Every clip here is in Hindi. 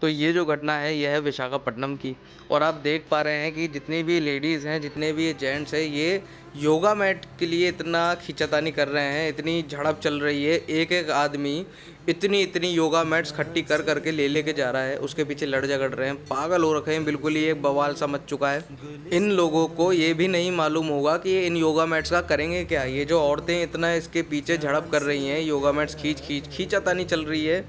तो ये जो घटना है यह है विशाखापट्टनम की। और आप देख पा रहे हैं कि जितनी भी लेडीज़ हैं, जितने भी ये जेंट्स हैं, ये योगा मैट के लिए इतना खींचातानी कर रहे हैं, इतनी झड़प चल रही है। एक एक आदमी इतनी इतनी योगा मैट्स खट्टी कर करके लेके जा रहा है, उसके पीछे लड़ झगड़ रहे हैं, पागल हो रखे हैं, बिल्कुल ही एक बवाल सा मच चुका है। इन लोगों को ये भी नहीं मालूम होगा कि ये इन योगा मैट्स का करेंगे क्या। ये जो औरतें इतना इसके पीछे झड़प कर रही हैं, योगा मैट्स खींचातानी चल रही है,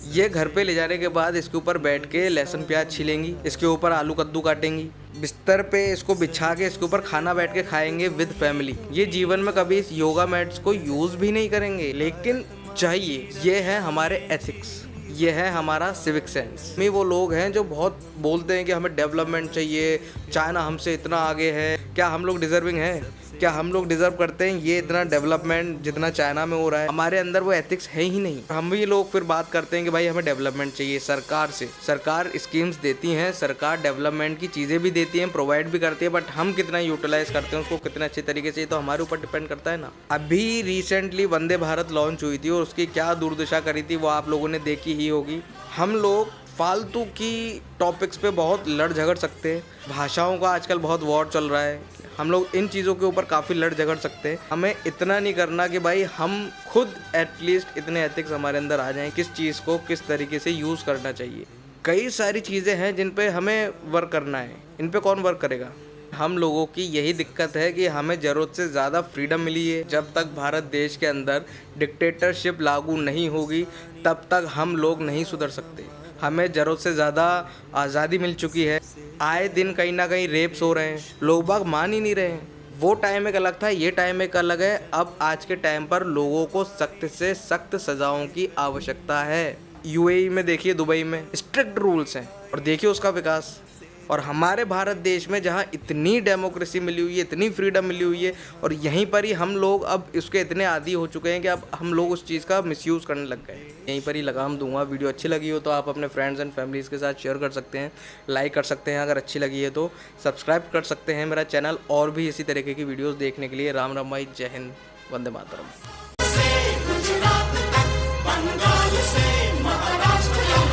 ये घर पे ले जाने के बाद इसके ऊपर बैठ के लहसुन प्याज छीलेंगी, इसके ऊपर आलू कद्दू काटेंगी, बिस्तर पे इसको बिछा के इसके ऊपर खाना बैठ के खाएंगे विद फैमिली। ये जीवन में कभी इस योगा मैट्स को यूज़ भी नहीं करेंगे, लेकिन चाहिए। ये है हमारे एथिक्स, ये है हमारा सिविक सेंस। में वो लोग हैं जो बहुत बोलते हैं कि हमें डेवलपमेंट चाहिए, चाइना हमसे इतना आगे है। क्या हम लोग डिजर्विंग हैं? क्या हम लोग डिजर्व करते हैं ये इतना डेवलपमेंट जितना चाइना में हो रहा है? हमारे अंदर वो एथिक्स है ही नहीं। हम भी लोग फिर बात करते हैं कि भाई हमें डेवलपमेंट चाहिए सरकार से। सरकार स्कीम्स देती हैं, सरकार डेवलपमेंट की चीज़ें भी देती हैं, प्रोवाइड भी करती है, बट हम कितना यूटिलाइज करते हैं उसको, कितने अच्छे तरीके से, तो हमारे ऊपर डिपेंड करता है ना। अभी रिसेंटली वंदे भारत लॉन्च हुई थी और उसकी क्या दुर्दशा करी थी वो आप लोगों ने देखी ही होगी। हम लोग फालतू की टॉपिक्स पे बहुत लड़ झगड़ सकते हैं, भाषाओं का आजकल बहुत वॉर चल रहा है, हम लोग इन चीज़ों के ऊपर काफ़ी लड़ झगड़ सकते हैं। हमें इतना नहीं करना कि भाई हम खुद एटलीस्ट इतने एथिक्स हमारे अंदर आ जाएं, किस चीज़ को किस तरीके से यूज़ करना चाहिए। कई सारी चीज़ें हैं जिन पे हमें वर्क करना है, इन पे कौन वर्क करेगा? हम लोगों की यही दिक्कत है कि हमें ज़रूरत से ज़्यादा फ्रीडम मिली है। जब तक भारत देश के अंदर डिक्टेटरशिप लागू नहीं होगी तब तक हम लोग नहीं सुधर सकते। हमें ज़रूरत से ज़्यादा आज़ादी मिल चुकी है। आए दिन कहीं ना कहीं रेप्स हो रहे हैं, लोग बाग मान ही नहीं रहे हैं। वो टाइम एक अलग था, ये टाइम एक अलग है। अब आज के टाइम पर लोगों को सख्त से सख्त सज़ाओं की आवश्यकता है। यूएई में देखिए, दुबई में स्ट्रिक्ट रूल्स हैं और देखिए उसका विकास। और हमारे भारत देश में जहाँ इतनी डेमोक्रेसी मिली हुई है, इतनी फ्रीडम मिली हुई है, और यहीं पर ही हम लोग अब इसके इतने आदी हो चुके हैं कि अब हम लोग उस चीज़ का मिसयूज़ करने लग गए। यहीं पर ही लगाम दूंगा। वीडियो अच्छी लगी हो तो आप अपने फ्रेंड्स एंड फैमिलीज़ के साथ शेयर कर सकते हैं, लाइक कर सकते हैं, अगर अच्छी लगी है तो सब्सक्राइब कर सकते हैं मेरा चैनल और भी इसी तरीके की वीडियोज़ देखने के लिए। राम राम भाई, जय हिंद, वंदे मातरम।